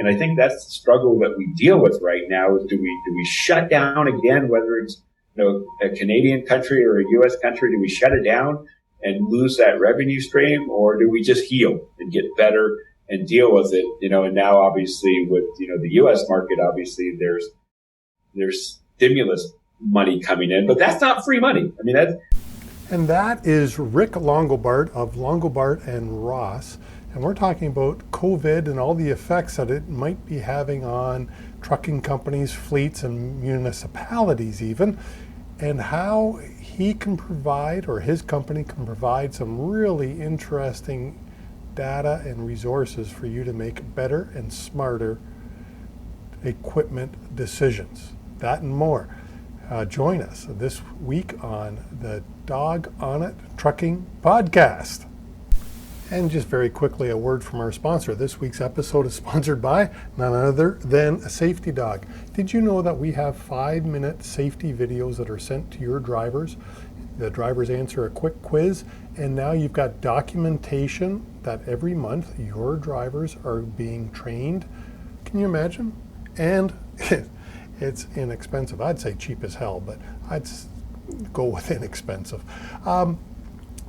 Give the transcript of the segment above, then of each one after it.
And I think that's the struggle that we deal with right now is do we shut down again, whether it's a Canadian country or a U.S. country, do we shut it down and lose that revenue stream, or do we just heal and get better and deal with it? And now obviously with, the U.S. market, obviously there's stimulus money coming in, but that's not free money. I mean, And that is Rick Longobart of Longobart and Ross. And we're talking about COVID and all the effects that it might be having on trucking companies, fleets, and municipalities even, and how he can provide, or his company can provide, some really interesting data and resources for you to make better and smarter equipment decisions. That and more. Join us this week on the Dog on It Trucking Podcast. And just very quickly, a word from our sponsor. This week's episode is sponsored by none other than a Safety Dog. Did you know that we have 5-minute safety videos that are sent to your drivers? The drivers answer a quick quiz, and now you've got documentation that every month your drivers are being trained. Can you imagine? And it's inexpensive. I'd say cheap as hell, but I'd go with inexpensive.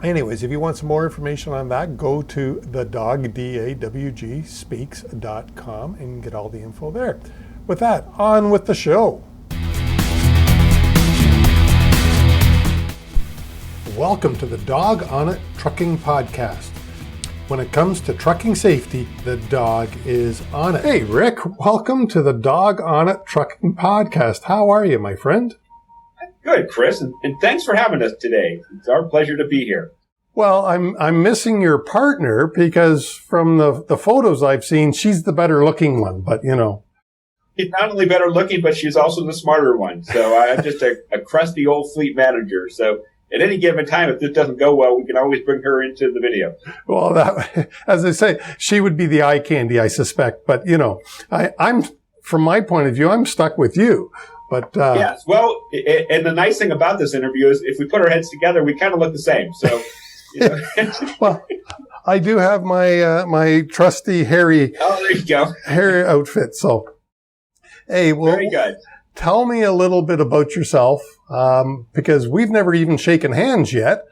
Anyways, if you want some more information on that, go to the dawgspeaks.com and get all the info there. With that, on with the show. Welcome to the Dog on It Trucking Podcast. When it comes to trucking safety, the dog is on it. Hey, Rick, welcome to the Dog on It Trucking Podcast. How are you, my friend? Good, Chris, and thanks for having us today. It's our pleasure to be here. Well, I'm missing your partner because from the photos I've seen, she's the better looking one, but She's not only better looking, but she's also the smarter one. So I'm just a crusty old fleet manager. So at any given time, if this doesn't go well, we can always bring her into the video. Well, as I say, she would be the eye candy, I suspect. But, I'm from my point of view, I'm stuck with you. But yes, well, and the nice thing about this interview is if we put our heads together, we kind of look the same. So, well, I do have my trusty hairy hairy outfit. So, hey, well, very good. Tell me a little bit about yourself, because we've never even shaken hands yet.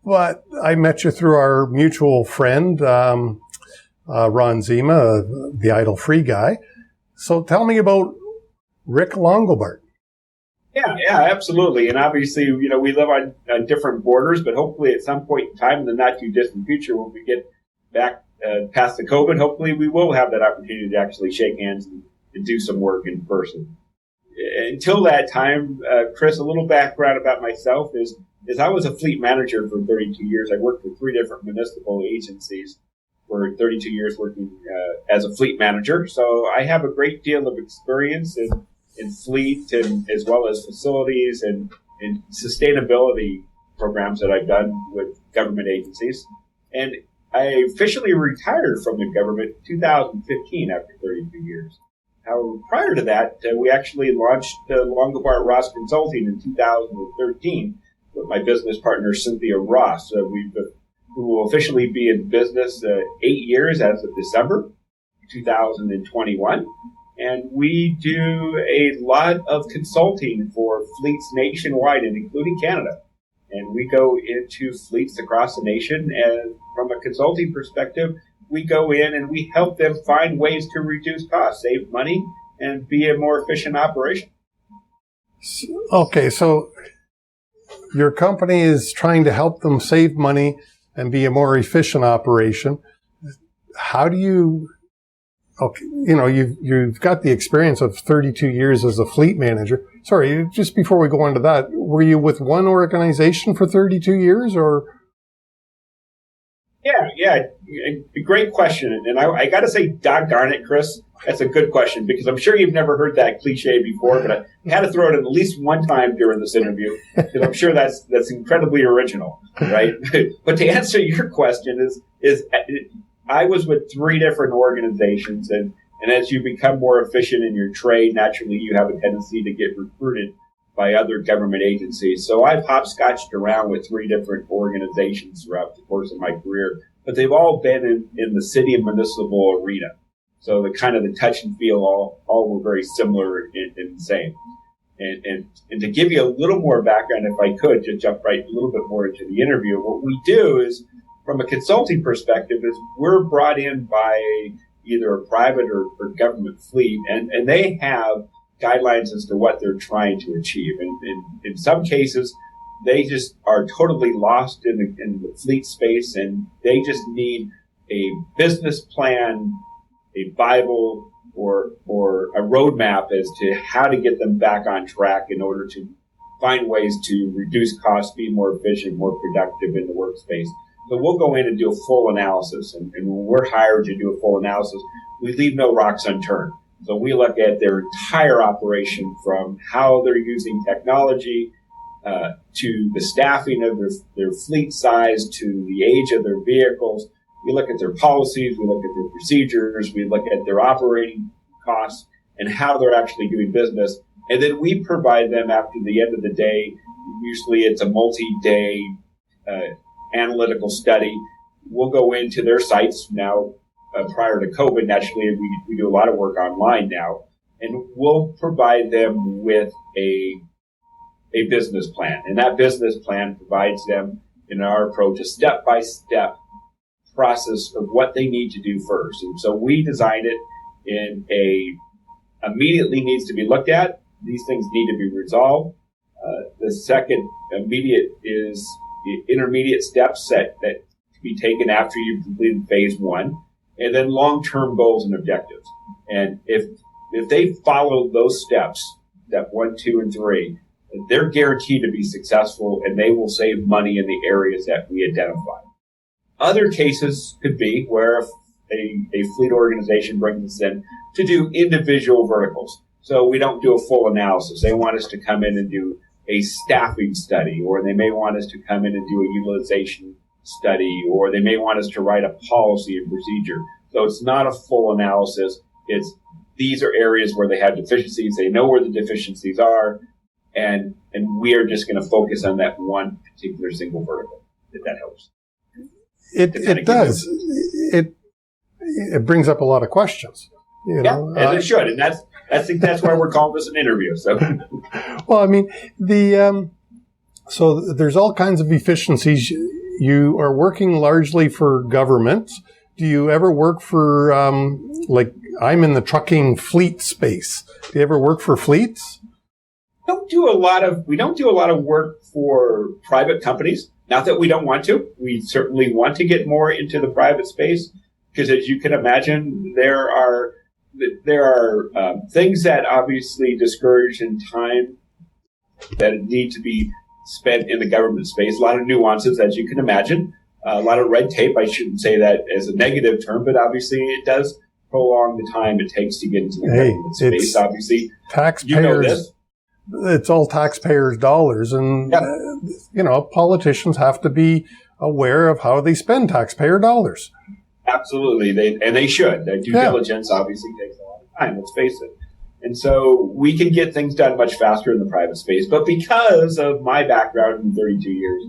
But I met you through our mutual friend, Ron Zima, the Idle Free guy. So, tell me about Rick Longobart. Yeah, absolutely. And obviously, we live on different borders, but hopefully at some point in time in the not too distant future, when we get back past the COVID, hopefully we will have that opportunity to actually shake hands and do some work in person. Until that time, Chris, a little background about myself is I was a fleet manager for 32 years. I worked for 3 different municipal agencies for 32 years working as a fleet manager. So I have a great deal of experience in fleet and as well as facilities and sustainability programs that I've done with government agencies. And I officially retired from the government in 2015 after 32 years. However, prior to that, we actually launched Longobart Ross Consulting in 2013 with my business partner, Cynthia Ross. We will officially be in business 8 years as of December 2021. And we do a lot of consulting for fleets nationwide and including Canada. And we go into fleets across the nation. And from a consulting perspective, we go in and we help them find ways to reduce costs, save money, and be a more efficient operation. Okay, so your company is trying to help them save money and be a more efficient operation. How do you... Okay, you've got the experience of 32 years as a fleet manager. Sorry, just before we go on to that, were you with one organization for 32 years or? Yeah, great question. And I got to say, doggone it, Chris, that's a good question because I'm sure you've never heard that cliche before, but I had to throw it in at least one time during this interview because I'm sure that's incredibly original, right? But to answer your question is I was with 3 different organizations, and as you become more efficient in your trade, naturally you have a tendency to get recruited by other government agencies. So I've hopscotched around with 3 different organizations throughout the course of my career, but they've all been in the city and municipal arena. So the kind of the touch and feel all were very similar and the same. And to give you a little more background, if I could, to jump right a little bit more into the interview, what we do is, from a consulting perspective, is we're brought in by either a private or government fleet, and they have guidelines as to what they're trying to achieve. And in some cases, they just are totally lost in the fleet space, and they just need a business plan, a Bible, or a roadmap as to how to get them back on track in order to find ways to reduce costs, be more efficient, more productive in the workspace. So we'll go in and do a full analysis. And when we're hired to do a full analysis, we leave no rocks unturned. So we look at their entire operation, from how they're using technology, to the staffing of their fleet size, to the age of their vehicles. We look at their policies, we look at their procedures, we look at their operating costs and how they're actually doing business. And then we provide them, after the end of the day, usually it's a multi-day analytical study. We'll go into their sites now. Prior to COVID, naturally, we do a lot of work online now, and we'll provide them with a business plan. And that business plan provides them, in our approach, a step-by-step process of what they need to do first. And so we design it in immediately needs to be looked at. These things need to be resolved. The second immediate is the intermediate steps that can be taken after you've completed phase one, and then long-term goals and objectives. And if they follow those steps, step 1, 2, and 3, they're guaranteed to be successful, and they will save money in the areas that we identify. Other cases could be where a fleet organization brings us in to do individual verticals. So we don't do a full analysis. They want us to come in and do a staffing study, or they may want us to come in and do a utilization study, or they may want us to write a policy and procedure. So it's not a full analysis. It's these are areas where they have deficiencies. They know where the deficiencies are, and we are just going to focus on that one particular single vertical, if that helps. It does. It brings up a lot of questions. You know, and it should, and that's why we're calling this an interview. So, well, I mean, so there's all kinds of efficiencies. You are working largely for governments. Do you ever work for, like, I'm in the trucking fleet space. Do you ever work for fleets? We don't do a lot of work for private companies. Not that we don't want to. We certainly want to get more into the private space, because, as you can imagine, there are things that obviously discourage in time that need to be spent in the government space. A lot of nuances, as you can imagine. A lot of red tape. I shouldn't say that as a negative term, but obviously it does prolong the time it takes to get into the government space. Obviously, taxpayers. You know this. It's all taxpayers' dollars, and politicians have to be aware of how they spend taxpayer dollars. Absolutely, they should. Their due diligence obviously takes a lot of time. Let's face it. And so we can get things done much faster in the private space. But because of my background in 32 years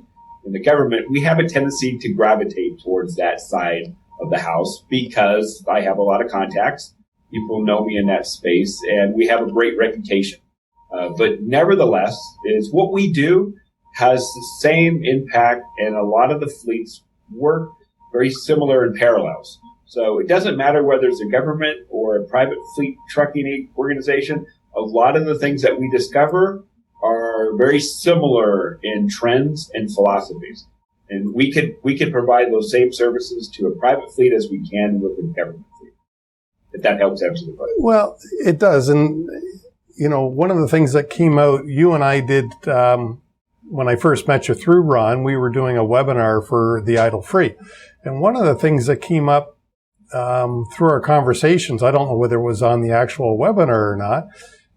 in the government, we have a tendency to gravitate towards that side of the house because I have a lot of contacts. People know me in that space, and we have a great reputation. But nevertheless, is what we do has the same impact, and a lot of the fleets work very similar in parallels. So it doesn't matter whether it's a government or a private fleet trucking organization. A lot of the things that we discover are very similar in trends and philosophies. And we could provide those same services to a private fleet as we can with a government fleet. If that helps answer the question. Well, it does. And, you know, one of the things that came out, you and I did, when I first met you through Ron, we were doing a webinar for the Idle Free. And one of the things that came up through our conversations, I don't know whether it was on the actual webinar or not,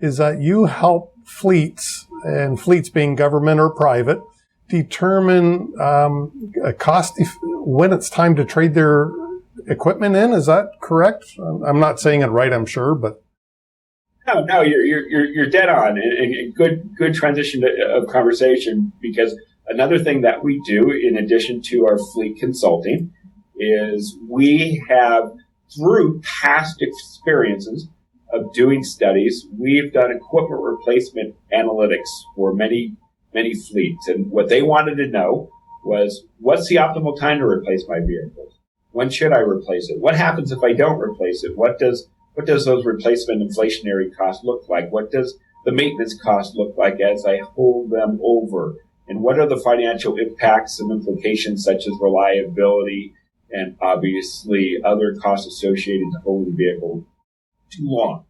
is that you help fleets, and fleets being government or private, determine a cost when it's time to trade their equipment in. Is that correct? I'm not saying it right, I'm sure, but no, you're dead on, and good transition of conversation, because another thing that we do in addition to our fleet consulting is we have through past experiences of doing studies, we've done equipment replacement analytics for many, many fleets. And what they wanted to know was, what's the optimal time to replace my vehicles? When should I replace it? What happens if I don't replace it? What does those replacement inflationary costs look like? What does the maintenance cost look like as I hold them over? And what are the financial impacts and implications, such as reliability and obviously other costs associated to holding the vehicle too long?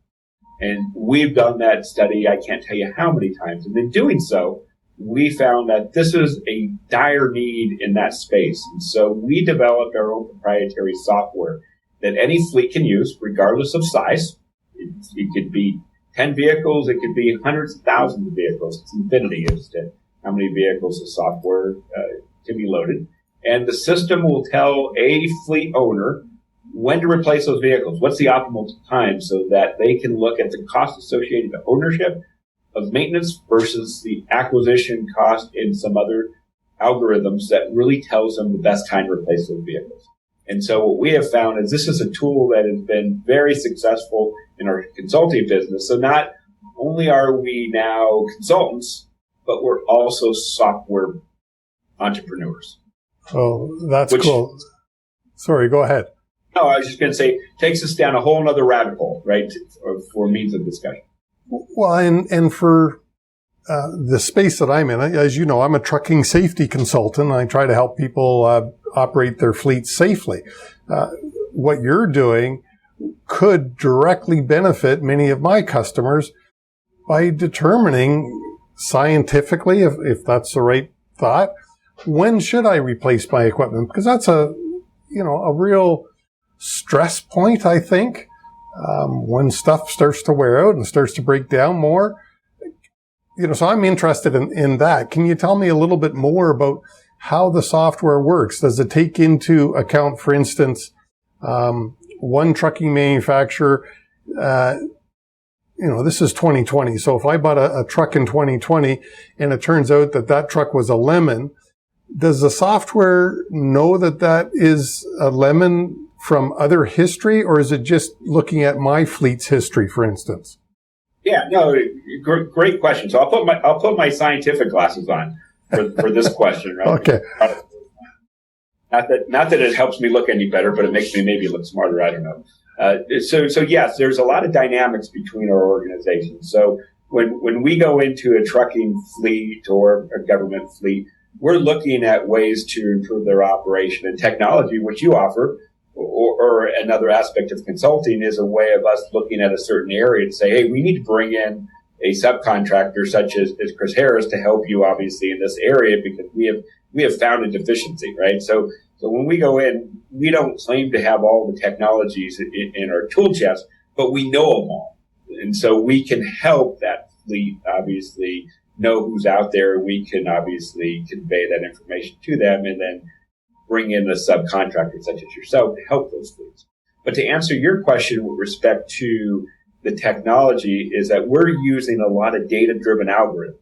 And we've done that study, I can't tell you how many times. And in doing so, we found that this is a dire need in that space. And so we developed our own proprietary software that any fleet can use, regardless of size. It could be 10 vehicles, it could be hundreds of thousands of vehicles. It's infinity as to how many vehicles the software can be loaded. And the system will tell a fleet owner when to replace those vehicles. What's the optimal time, so that they can look at the cost associated to ownership of maintenance versus the acquisition cost in some other algorithms that really tells them the best time to replace those vehicles. And so what we have found is this is a tool that has been very successful in our consulting business. So not only are we now consultants, but we're also software entrepreneurs. Oh, that's cool. Sorry, go ahead. No, I was just going to say, takes us down a whole other rabbit hole, right, for means of discussion. Well, and for the space that I'm in, as you know, I'm a trucking safety consultant. I try to help people operate their fleets safely. What you're doing could directly benefit many of my customers by determining scientifically, if that's the right thought, when should I replace my equipment? Because that's a real stress point, I think. When stuff starts to wear out and starts to break down more, so I'm interested in that. Can you tell me a little bit more about how the software works? Does it take into account, for instance, one trucking manufacturer, this is 2020. So if I bought a truck in 2020 and it turns out that truck was a lemon, does the software know that is a lemon from other history, or is it just looking at my fleet's history, for instance? Yeah, no, great question. So I'll put my scientific glasses on for this question, right? Okay. Not that it helps me look any better, but it makes me maybe look smarter. I don't know. So yes, there's a lot of dynamics between our organizations. So when we go into a trucking fleet or a government fleet, we're looking at ways to improve their operation, and technology, which you offer, or another aspect of consulting, is a way of us looking at a certain area and say, hey, we need to bring in a subcontractor such as Chris Harris to help you, obviously, in this area, because we have found a deficiency, right? So when we go in, we don't claim to have all the technologies in our tool chest, but we know them all. And so we can help that fleet, obviously, know who's out there. We can obviously convey that information to them and then bring in a subcontractor such as yourself to help those fleets. But to answer your question with respect to the technology, is that we're using a lot of data-driven algorithms.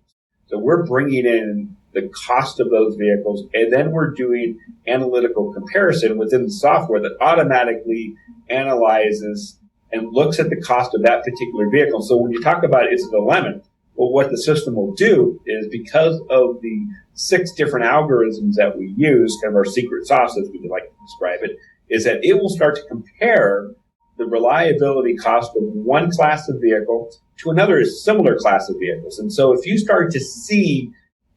So we're bringing in the cost of those vehicles, and then we're doing analytical comparison within the software that automatically analyzes and looks at the cost of that particular vehicle. So when you talk about is it a lemon, well, what the system will do is, because of the 6 different algorithms that we use, kind of our secret sauce, as we like to describe it, is that it will start to compare the reliability cost of one class of vehicle to another similar class of vehicles. And so if you start to see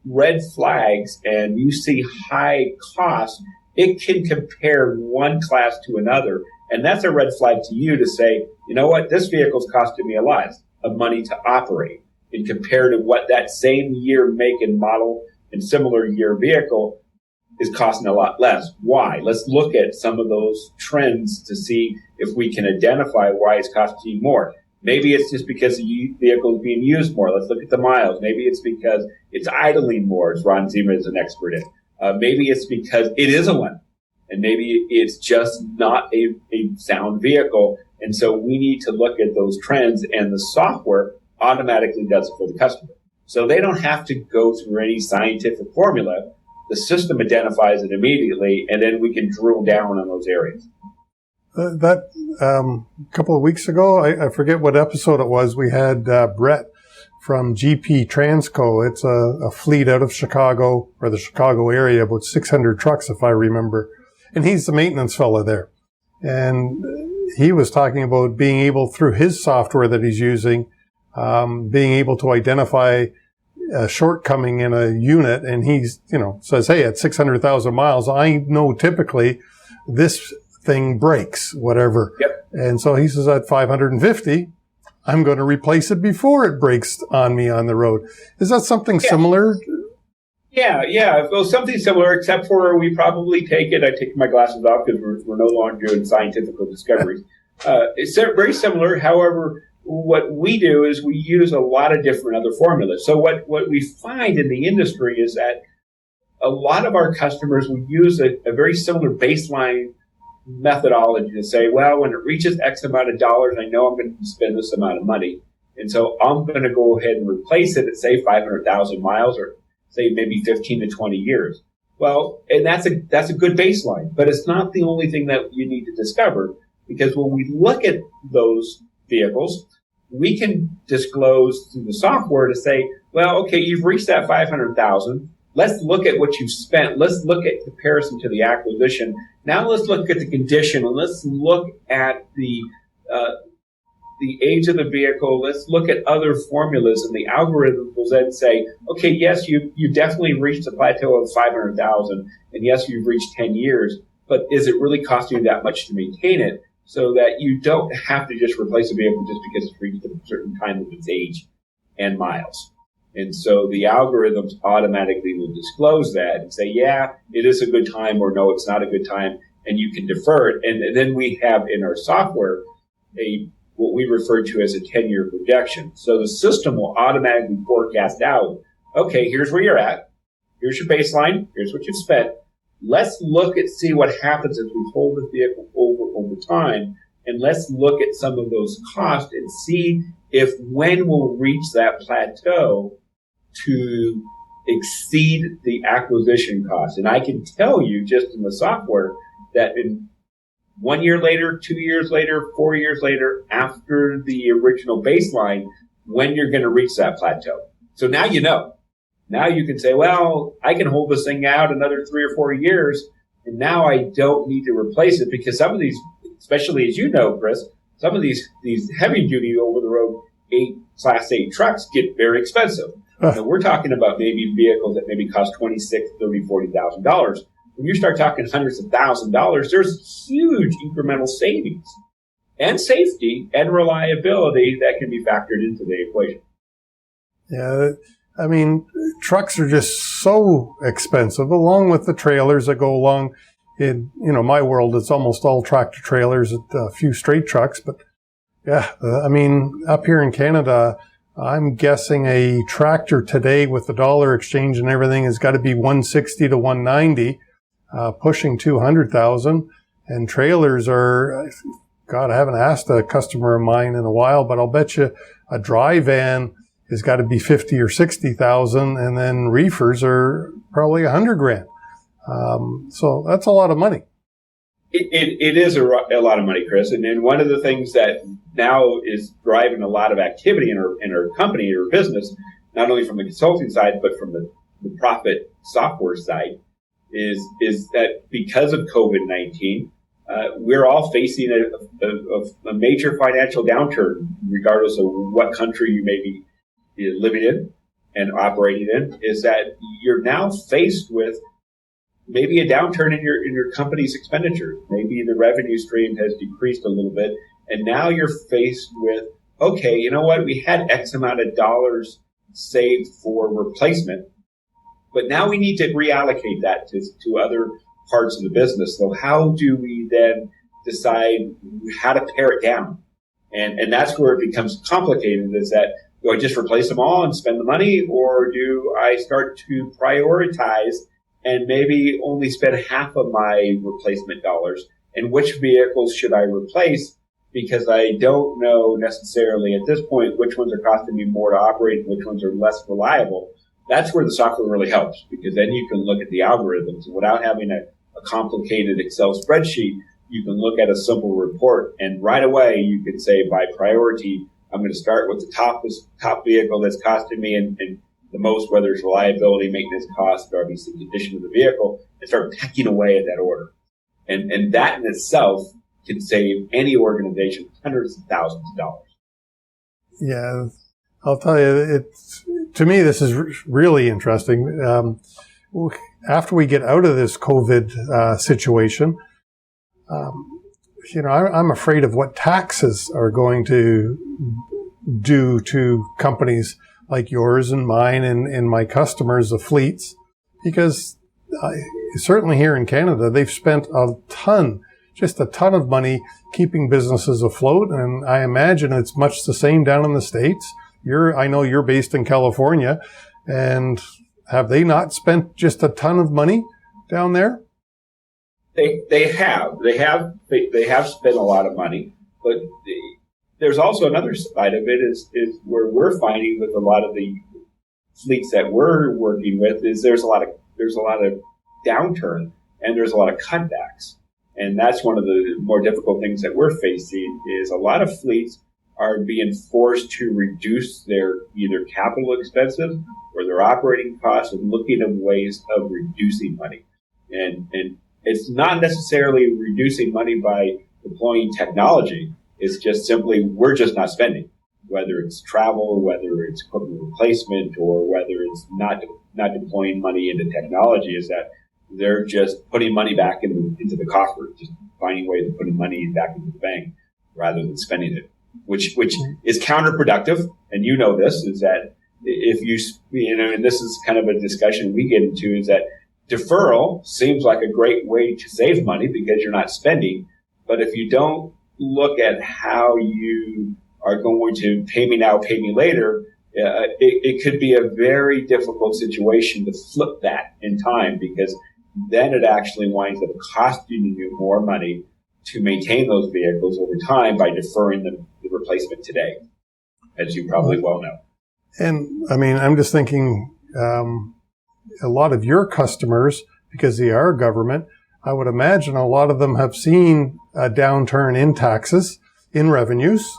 red flags and you see high costs, it can compare one class to another. And that's a red flag to you to say, you know what, this vehicle's costing me a lot of money to operate, and compared to what that same year make and model and similar year vehicle is costing a lot less. Why? Let's look at some of those trends to see if we can identify why it's costing you more. Maybe it's just because the vehicle is being used more. Let's look at the miles. Maybe it's because it's idling more, as Ron Zima is an expert in. Maybe it's because it is a lemon, and maybe it's just not a sound vehicle. And so we need to look at those trends, and the software automatically does it for the customer. So they don't have to go through any scientific formula. The system identifies it immediately, and then we can drill down on those areas. A couple of weeks ago, I forget what episode it was, we had Brett from GP Transco. It's a fleet out of Chicago, or the Chicago area, about 600 trucks, if I remember. And he's the maintenance fella there. And he was talking about being able, through his software that he's using, being able to identify a shortcoming in a unit. And he's, says, hey, at 600,000 miles, I know typically this thing breaks, whatever. Yep. And so he says at 550, I'm going to replace it before it breaks on me on the road. Is that something similar? Yeah. Well, something similar, except for we probably I take my glasses off because we're no longer doing scientific discoveries. It's very similar. However, what we do is we use a lot of different other formulas. So what we find in the industry is that a lot of our customers will use a very similar baseline methodology to say, well, when it reaches X amount of dollars, I know I'm going to spend this amount of money. And so I'm going to go ahead and replace it at, say, 500,000 miles or, say, maybe 15 to 20 years. Well, and that's a good baseline, but it's not the only thing that you need to discover, because when we look at those vehicles, we can disclose through the software to say, well, okay, you've reached that 500,000. Let's look at what you've spent. Let's look at comparison to the acquisition. Now let's look at the condition, and let's look at the age of the vehicle. Let's look at other formulas, and the algorithm will then say, okay, yes, you definitely reached a plateau of 500,000, and yes, you've reached 10 years, but is it really costing you that much to maintain it, so that you don't have to just replace a vehicle just because it's reached a certain time of its age and miles? And so the algorithms automatically will disclose that and say, yeah, it is a good time, or no, it's not a good time, and you can defer it. And then we have in our software what we refer to as a 10-year projection. So the system will automatically forecast out, okay, here's where you're at. Here's your baseline. Here's what you've spent. Let's look at see what happens as we hold the vehicle over time. And let's look at some of those costs and see if when we'll reach that plateau to exceed the acquisition cost. And I can tell you just in the software that in 1 year later, 2 years later, 4 years later, after the original baseline, when you're going to reach that plateau. So now you know. Now you can say, well, I can hold this thing out another 3 or 4 years, and now I don't need to replace it, because some of these, especially as you know, Chris, some of these heavy-duty over-the-road Class 8 trucks get very expensive. Now, we're talking about maybe vehicles that maybe cost $26,000, $30,000, $40,000. When you start talking hundreds of thousands of dollars, there's huge incremental savings and safety and reliability that can be factored into the equation. Yeah, I mean, trucks are just so expensive, along with the trailers that go along. In my world, it's almost all tractor trailers, a few straight trucks. But yeah, I mean, up here in Canada, I'm guessing a tractor today with the dollar exchange and everything has got to be 160 to 190, pushing 200,000. And trailers are, God, I haven't asked a customer of mine in a while, but I'll bet you a dry van has got to be 50 or 60,000, and then reefers are probably 100,000. So that's a lot of money. It is a lot of money, Chris. And one of the things that now is driving a lot of activity in our company, in our business, not only from the consulting side, but from the profit software side, is that because of COVID-19, we're all facing a major financial downturn, regardless of what country you may be living in and operating in, is that you're now faced with maybe a downturn in your company's expenditures. Maybe the revenue stream has decreased a little bit, and now you're faced with, okay, you know what? We had X amount of dollars saved for replacement, but now we need to reallocate that to other parts of the business. So how do we then decide how to pare it down? And that's where it becomes complicated, is that, do I just replace them all and spend the money, or do I start to prioritize and maybe only spend half of my replacement dollars? And which vehicles should I replace? Because I don't know necessarily at this point which ones are costing me more to operate and which ones are less reliable. That's where the software really helps, because then you can look at the algorithms, and without having a complicated Excel spreadsheet, you can look at a simple report, and right away you could say by priority, I'm going to start with the top vehicle that's costing me and the most, whether it's reliability, maintenance cost, or obviously condition of the vehicle, and start pecking away at that order. And that in itself can save any organization hundreds of thousands of dollars. Yeah, I'll tell you, to me, this is really interesting. After we get out of this COVID situation, I'm afraid of what taxes are going to do to companies like yours and mine and my customers, the fleets, because certainly here in Canada, they've spent just a ton of money keeping businesses afloat. And I imagine it's much the same down in the States. I know you're based in California, and have they not spent just a ton of money down there? They have spent a lot of money, but there's also another side of it is where we're finding with a lot of the fleets that we're working with is there's a lot of downturn and there's a lot of cutbacks. And that's one of the more difficult things that we're facing is a lot of fleets are being forced to reduce their either capital expenses or their operating costs and looking at ways of reducing money. And it's not necessarily reducing money by deploying technology. It's just simply, we're just not spending, whether it's travel, whether it's equipment replacement, or whether it's not deploying money into technology, is that they're just putting money back into the coffer, just finding ways of putting money back into the bank rather than spending it, which is counterproductive. And you know this, is that if and this is kind of a discussion we get into, is that deferral seems like a great way to save money because you're not spending. But if you don't look at how you are going to pay me now, pay me later, it could be a very difficult situation to flip that in time, because then it actually winds up costing you more money to maintain those vehicles over time by deferring the replacement today, as you probably well know. And I mean, I'm just thinking a lot of your customers, because they are government, I would imagine a lot of them have seen a downturn in taxes, in revenues,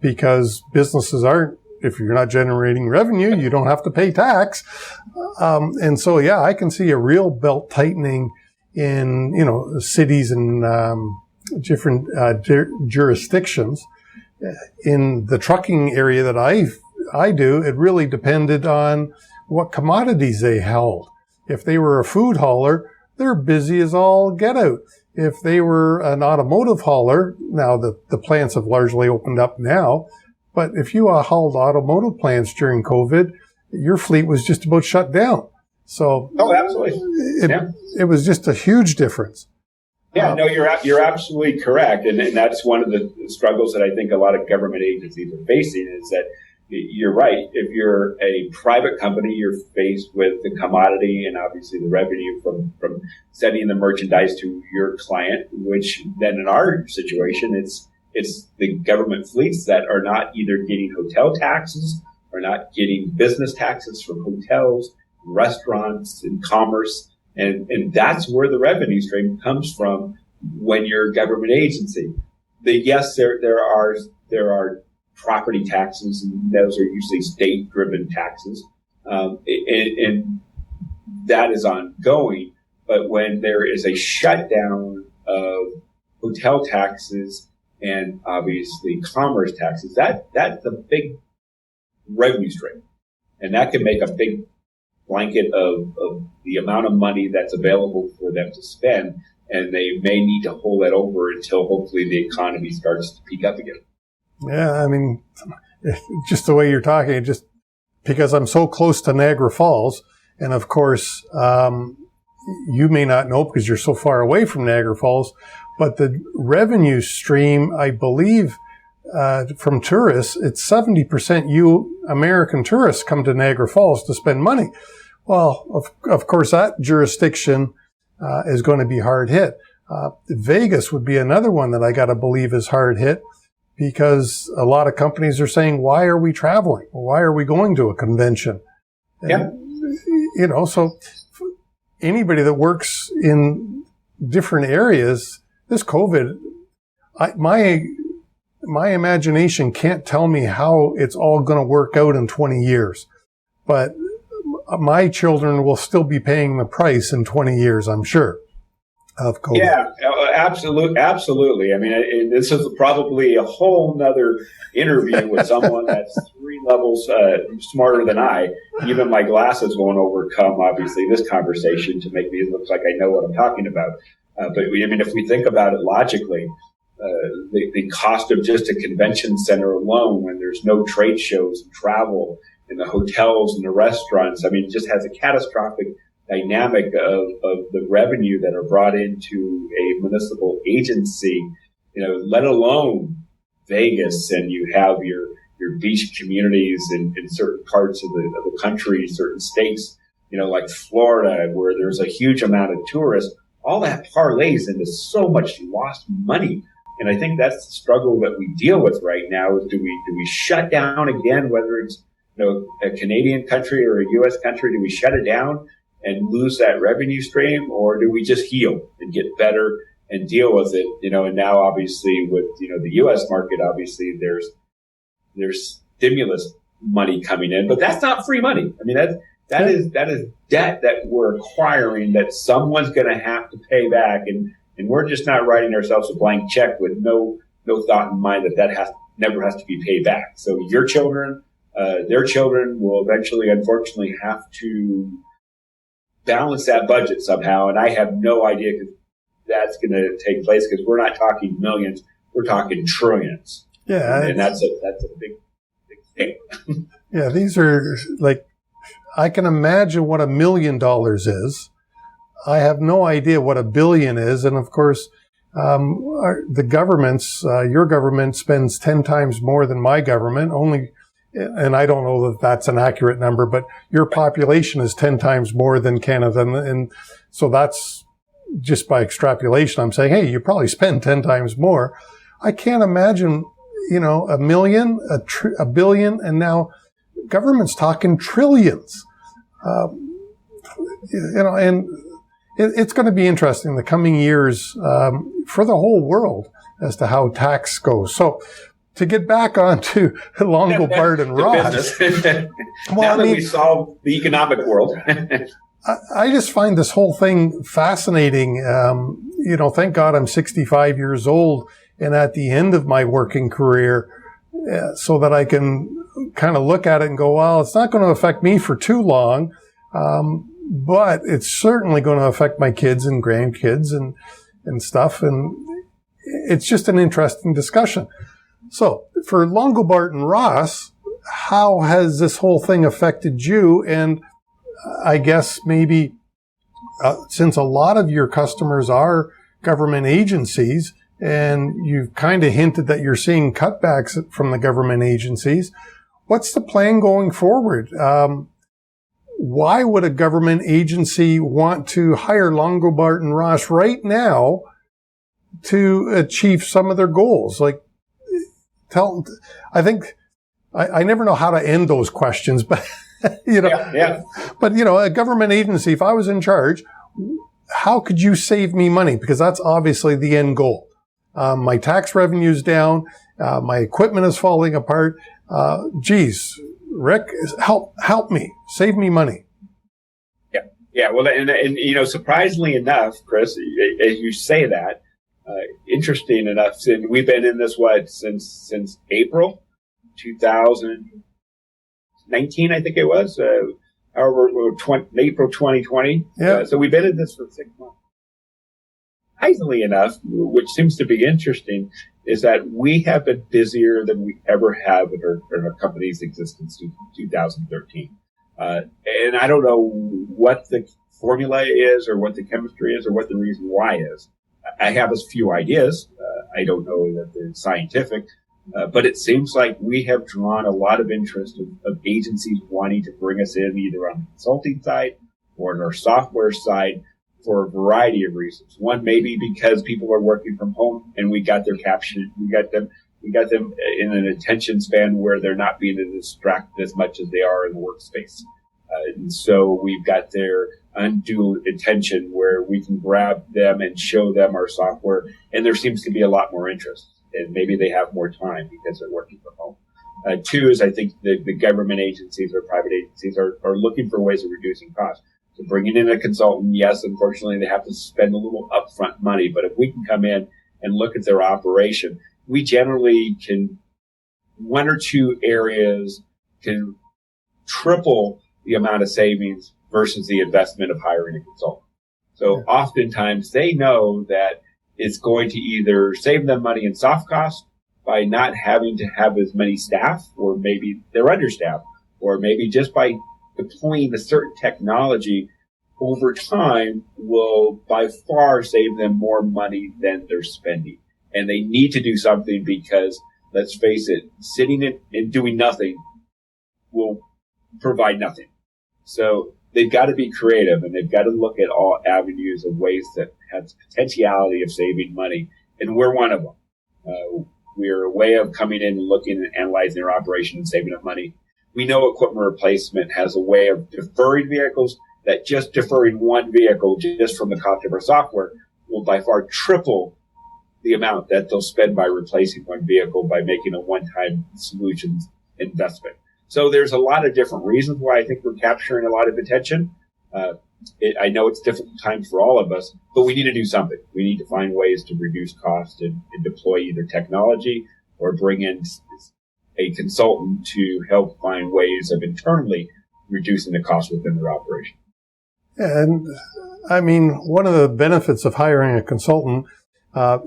because businesses aren't, if you're not generating revenue, you don't have to pay tax. And so, yeah, I can see a real belt tightening in, cities and different jurisdictions. In the trucking area that I do, it really depended on what commodities they held. If they were a food hauler, they're busy as all get out. If they were an automotive hauler, now the plants have largely opened up now, but if you hauled automotive plants during COVID, your fleet was just about shut down. So, absolutely. It was just a huge difference. Yeah, no, you're absolutely correct. And that's one of the struggles that I think a lot of government agencies are facing, is that you're right. If you're a private company, you're faced with the commodity and obviously the revenue from sending the merchandise to your client, which then in our situation, it's the government fleets that are not either getting hotel taxes or not getting business taxes from hotels, restaurants, and commerce. And that's where the revenue stream comes from when you're a government agency. Yes, there are property taxes, and those are usually state-driven taxes, and that is ongoing. But when there is a shutdown of hotel taxes and obviously commerce taxes, that's a big revenue stream, and that can make a big blanket of the amount of money that's available for them to spend, and they may need to hold that over until hopefully the economy starts to peak up again. Yeah, I mean, just the way you're talking, just because I'm so close to Niagara Falls, and of course, you may not know because you're so far away from Niagara Falls, but the revenue stream, I believe, from tourists, it's 70% American tourists come to Niagara Falls to spend money. Well, of course, that jurisdiction is going to be hard hit. Vegas would be another one that I got to believe is hard hit, because a lot of companies are saying, why are we traveling? Why are we going to a convention? Yeah. And, so anybody that works in different areas, this COVID, my imagination can't tell me how it's all going to work out in 20 years. But my children will still be paying the price in 20 years, I'm sure, of COVID. Yeah, absolutely. I mean, this is probably a whole nother interview with someone that's 3 levels smarter than I. Even my glasses won't overcome, obviously, this conversation to make me look like I know what I'm talking about. But if we think about it logically, the cost of just a convention center alone, when there's no trade shows and travel and the hotels and the restaurants, it just has a catastrophic dynamic of the revenue that are brought into a municipal agency, let alone Vegas, and you have your beach communities in certain parts of the country, certain states, like Florida, where there's a huge amount of tourists. All that parlays into so much lost money. And I think that's the struggle that we deal with right now is do we shut down again, whether it's a Canadian country or a U.S. country, do we shut it down and lose that revenue stream, or do we just heal and get better and deal with it? And now obviously with the U.S. market, obviously there's stimulus money coming in, but that's not free money. That is debt that we're acquiring that someone's going to have to pay back, and we're just not writing ourselves a blank check with no thought in mind that never has to be paid back. So your children, their children will eventually, unfortunately, have to balance that budget somehow, and I have no idea if that's going to take place because we're not talking millions, we're talking trillions. Yeah, and that's a big thing. Yeah, these are like, I can imagine what $1 million is. I have no idea what $1 billion is, and of course, the governments, your government spends 10 times more than my government. And I don't know that that's an accurate number, but your population is 10 times more than Canada. And so that's just by extrapolation. I'm saying, hey, you probably spend 10 times more. I can't imagine, $1 million, $1 billion, and now government's talking trillions. And it's going to be interesting the coming years for the whole world as to how tax goes. So, to get back onto Longobart and Ross. Now that we solved the economic world. I just find this whole thing fascinating. Thank God I'm 65 years old and at the end of my working career so that I can kind of look at it and go, well, it's not going to affect me for too long, but it's certainly going to affect my kids and grandkids and stuff. And it's just an interesting discussion. So, for Longobart and Ross, how has this whole thing affected you? And I guess maybe since a lot of your customers are government agencies, and you've kind of hinted that you're seeing cutbacks from the government agencies, what's the plan going forward? Why would a government agency want to hire Longobart and Ross right now to achieve some of their goals? I think I never know how to end those questions, but But a government agency, if I was in charge, how could you save me money? Because that's obviously the end goal. My tax revenue's down, my equipment is falling apart. Geez, Rick, help me, save me money. Yeah. Well, and surprisingly enough, Chris, as you say that. Interesting enough, we've been in this since April 2019, I think it was. April 2020. Yeah. So we've been in this for 6 months. Surprisingly enough, which seems to be interesting, is that we have been busier than we ever have in our company's existence since 2013. And I don't know what the formula is, or what the chemistry is, or what the reason why is. I have a few ideas. I don't know that they're scientific, but it seems like we have drawn a lot of interest of agencies wanting to bring us in either on the consulting side or on our software side for a variety of reasons. One, maybe because people are working from home and we got their caption, we got them in an attention span where they're not being distracted as much as they are in the workspace. And so we've got their undue attention where we can grab them and show them our software, and there seems to be a lot more interest, and maybe they have more time because they're working from home. Two is I think the government agencies or private agencies are looking for ways of reducing costs. So bringing in a consultant, yes, unfortunately they have to spend a little upfront money, but if we can come in and look at their operation, we generally can, one or two areas can triple the amount of savings versus the investment of hiring a consultant. So oftentimes they know that it's going to either save them money in soft costs by not having to have as many staff, or maybe they're understaffed, or maybe just by deploying a certain technology over time will by far save them more money than they're spending. And they need to do something because, let's face it, sitting and doing nothing will provide nothing. So they've got to be creative, and they've got to look at all avenues of ways that have the potentiality of saving money. And we're one of them. We're a way of coming in and looking and analyzing their operation and saving them money. We know equipment replacement has a way of deferring vehicles, that just deferring one vehicle just from the cost of our software will by far triple the amount that they'll spend by replacing one vehicle by making a one-time solutions investment. So there's a lot of different reasons why I think we're capturing a lot of attention. I know it's difficult times for all of us, but we need to do something. We need to find ways to reduce costs and deploy either technology or bring in a consultant to help find ways of internally reducing the cost within their operation. And I mean, one of the benefits of hiring a consultant,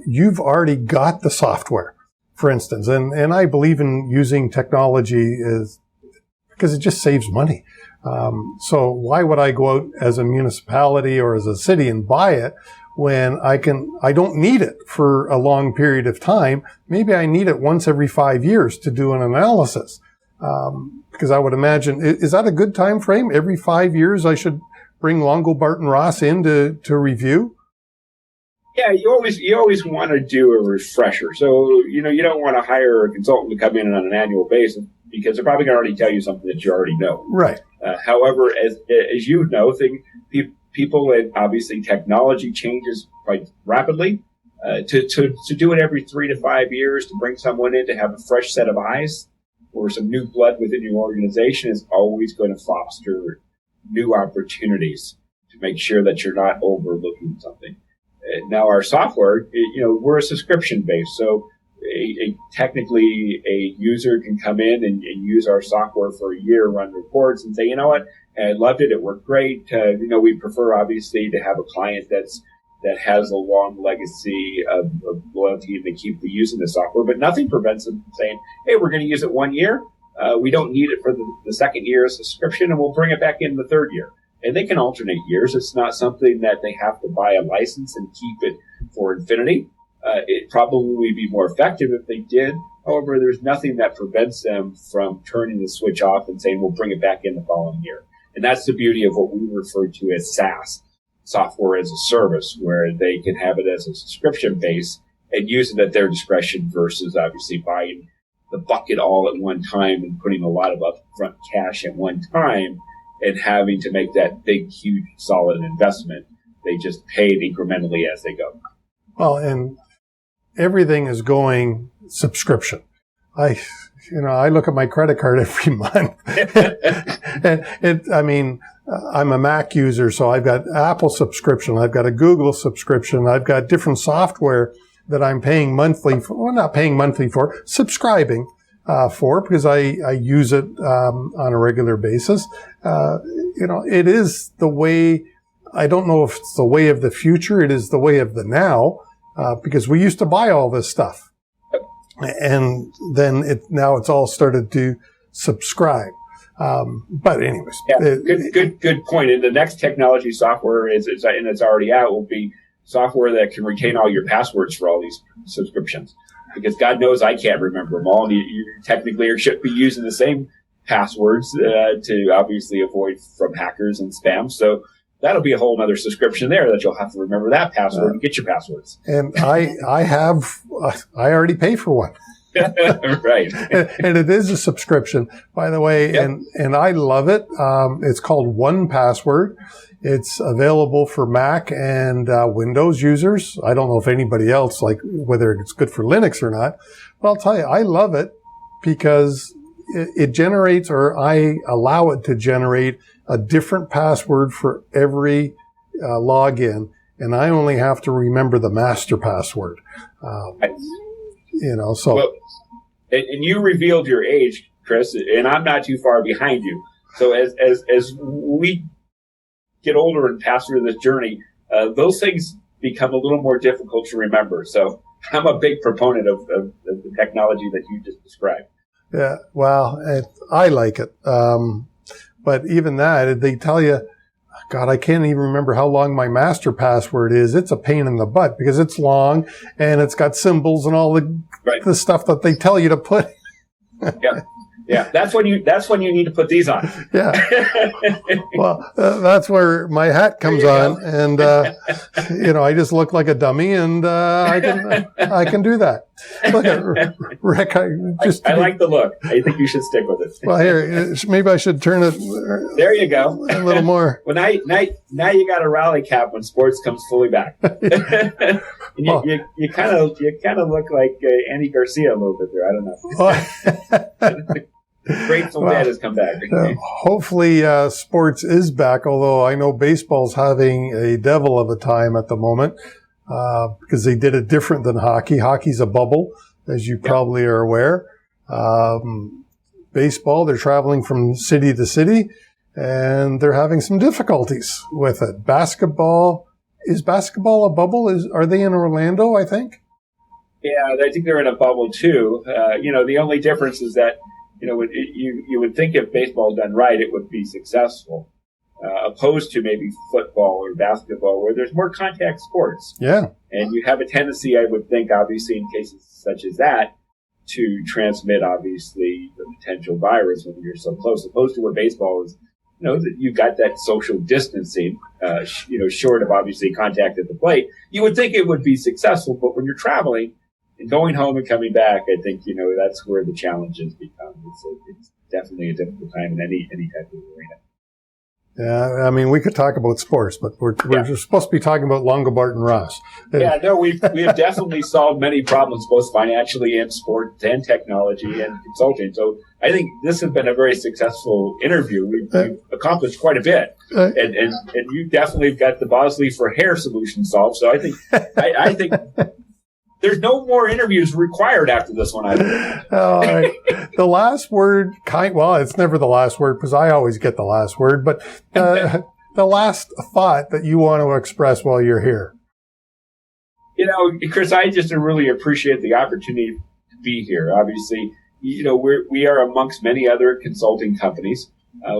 you've already got the software, for instance, and I believe in using technology because it just saves money. So why would I go out as a municipality or as a city and buy it when I don't need it for a long period of time? Maybe I need it once every 5 years to do an analysis. Because I would imagine, is that a good time frame? Every 5 years I should bring Longobart and Ross in to review? Yeah, you always want to do a refresher. So, you don't want to hire a consultant to come in on an annual basis because they're probably going to already tell you something that you already know. Right. However, as you know, people and obviously technology changes quite rapidly. To do it every 3 to 5 years, to bring someone in to have a fresh set of eyes or some new blood within your organization is always going to foster new opportunities to make sure that you're not overlooking something. Now, our software, we're a subscription based, so technically a user can come in and use our software for a year, run reports, and say, you know what, I loved it, it worked great. We prefer obviously to have a client that has a long legacy of loyalty and they keep using the software, but nothing prevents them from saying, hey, we're going to use it 1 year. We don't need it for the second year as a subscription, and we'll bring it back in the third year. And they can alternate years. It's not something that they have to buy a license and keep it for infinity. It probably would be more effective if they did. However, there's nothing that prevents them from turning the switch off and saying, we'll bring it back in the following year. And that's the beauty of what we refer to as SaaS, software as a service, where they can have it as a subscription base and use it at their discretion versus obviously buying the bucket all at one time and putting a lot of upfront cash at one time and having to make that big, huge, solid investment. They just pay it incrementally as they go. Well, and everything is going subscription. I look at my credit card every month. And I'm a Mac user, so I've got Apple subscription. I've got a Google subscription. I've got different software that I'm paying monthly for. Well, not paying monthly for, subscribing for, because I use it on a regular basis. It is the way, I don't know if it's the way of the future. It is the way of the now, because we used to buy all this stuff. And then now it's all started to subscribe. But anyways. Yeah, good point. And the next technology software and it's already out, will be software that can retain all your passwords for all these subscriptions. Because God knows I can't remember them all. You technically should be using the same passwords to obviously avoid from hackers and spam. So that'll be a whole other subscription there that you'll have to remember that password and get your passwords. And I already pay for one. Right. And it is a subscription, by the way, yep. And I love it. It's called 1Password. It's available for Mac and Windows users. I don't know if anybody else, like whether it's good for Linux or not, but I'll tell you, I love it because it generates, or I allow it to generate a different password for every login, and I only have to remember the master password. So. Well, and you revealed your age, Chris, and I'm not too far behind you. So as we get older and pass through this journey, those things become a little more difficult to remember. So I'm a big proponent of the technology that you just described. Yeah, well, I like it. But even that, they tell you, God, I can't even remember how long my master password is. It's a pain in the butt because it's long and it's got symbols and all the stuff that they tell you to put. Yeah. That's when you need to put these on. Yeah. Well, that's where my hat comes on, and I just look like a dummy, and I can do that. Look at Rick. I like the look. I think you should stick with it. Well, here, maybe I should turn it. There you go. A little more. Well, now you got a rally cap when sports comes fully back. You kind of look like Andy Garcia a little bit there. I don't know. Grateful Dead has come back. Hopefully, sports is back, although I know baseball's having a devil of a time at the moment because they did it different than hockey. Hockey's a bubble, as you probably are aware. Baseball, they're traveling from city to city, and they're having some difficulties with it. Basketball, is basketball a bubble? Are they in Orlando, I think? Yeah, I think they're in a bubble, too. The only difference is that you would think if baseball done right, it would be successful, opposed to maybe football or basketball, where there's more contact sports. Yeah. And you have a tendency, I would think, obviously, in cases such as that, to transmit, obviously, the potential virus when you're so close, opposed to where baseball is, that you've got that social distancing, short of, obviously, contact at the plate. You would think it would be successful, but when you're traveling, and going home and coming back, I think, that's where the challenges become. It's definitely a difficult time in any type of arena. Yeah, I mean, we could talk about sports, but we're supposed to be talking about Longobart and Ross. Yeah, no, we have definitely solved many problems, both financially and sports and technology and consulting. So I think this has been a very successful interview. We've accomplished quite a bit, and you definitely got the Bosley for hair solution solved. So I think. There's no more interviews required after this one, I think. All right. The last word, it's never the last word because I always get the last word, but the last thought that you want to express while you're here. Chris, I just really appreciate the opportunity to be here. Obviously, we are amongst many other consulting companies.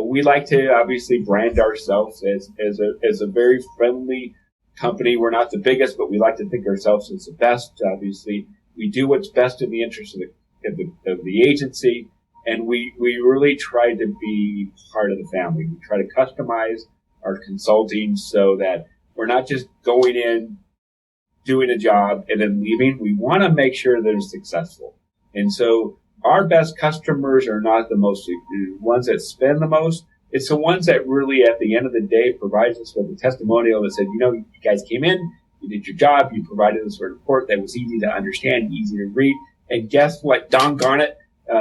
We like to obviously brand ourselves as a very friendly company. We're not the biggest, but we like to think ourselves as the best. Obviously, we do what's best in the interest of the agency, and we really try to be part of the family. We try to customize our consulting so that we're not just going in, doing a job, and then leaving. We want to make sure they're successful. And so our best customers are not the ones that spend the most. It's the ones that really, at the end of the day, provides us with a testimonial that said, you guys came in, you did your job, you provided us with a report that was easy to understand, easy to read. And guess what? Doggone it.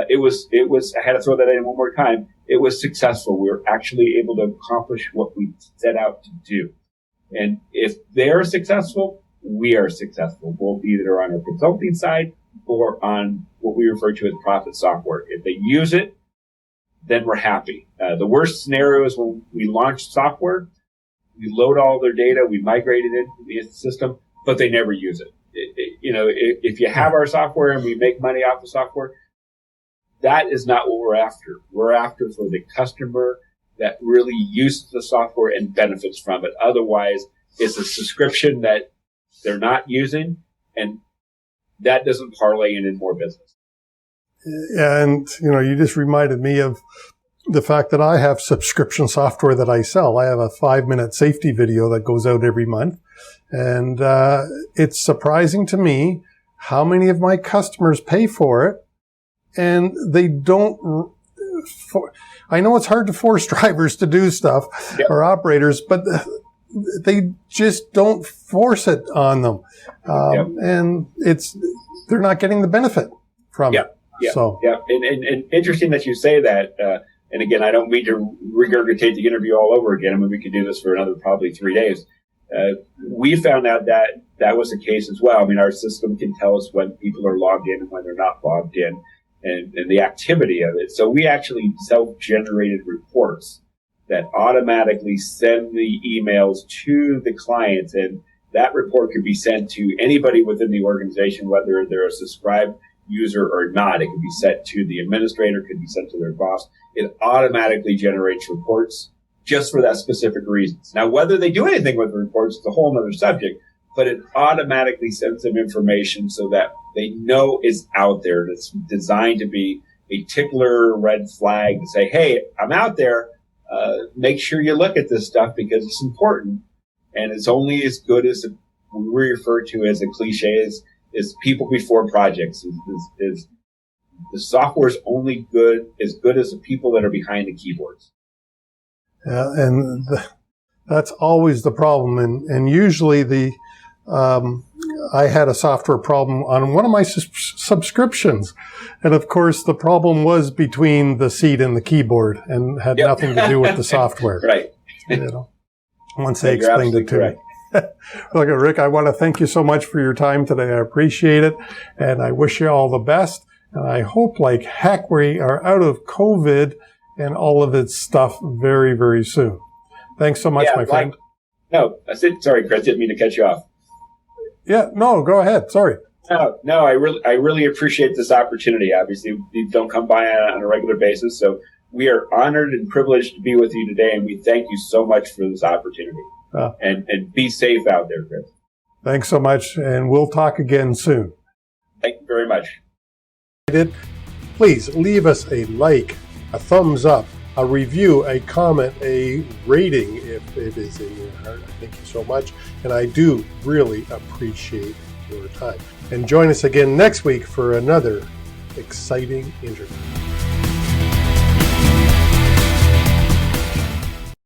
It was, I had to throw that in one more time. It was successful. We were actually able to accomplish what we set out to do. And if they're successful, we are successful, both either on our consulting side or on what we refer to as profit software. If they use it, then we're happy. The worst scenario is when we launch software, we load all their data, we migrate it into the system, but they never use it. If you have our software and we make money off the software, that is not what we're after. We're after for the customer that really uses the software and benefits from it. Otherwise, it's a subscription that they're not using, and that doesn't parlay into more business. And, you just reminded me of the fact that I have subscription software that I sell. I have a 5-minute safety video that goes out every month. And it's surprising to me how many of my customers pay for it and they don't I know it's hard to force drivers to do stuff or operators, but they just don't force it on them. And they're not getting the benefit from it. So, and interesting that you say that. And again, I don't mean to regurgitate the interview all over again. I mean, we could do this for another probably 3 days. We found out that was the case as well. I mean, our system can tell us when people are logged in and when they're not logged in, and the activity of it. So we actually self-generated reports that automatically send the emails to the clients, and that report could be sent to anybody within the organization, whether they're a subscribed user or not. It could be sent to the administrator, could be sent to their boss. It automatically generates reports just for that specific reasons. Now, whether they do anything with the reports is a whole other subject, but it automatically sends them information so that they know it's out there. It's designed to be a tickler red flag to say, hey, I'm out there. Make sure you look at this stuff because it's important. And it's only as good as we refer to as a cliche is people before projects. Is the software is only as good as the people that are behind the keyboards. And that's always the problem. And usually I had a software problem on one of my subscriptions. And of course, the problem was between the seat and the keyboard and had nothing to do with the software. Right. Once they explained it to me. Look, Rick, I want to thank you so much for your time today. I appreciate it. And I wish you all the best. And I hope like heck we are out of COVID and all of its stuff very, very soon. Thanks so much, my friend. No, that's it. Sorry, Chris, didn't mean to cut you off. Yeah, no, go ahead. Sorry. No, I really appreciate this opportunity. Obviously, we don't come by on a regular basis, so we are honored and privileged to be with you today, and we thank you so much for this opportunity. And be safe out there, Chris. Thanks so much, and we'll talk again soon. Thank you very much. Please leave us a like, a thumbs up, a review, a comment, a rating if it is in your heart. Thank you so much. And I do really appreciate your time. And join us again next week for another exciting interview.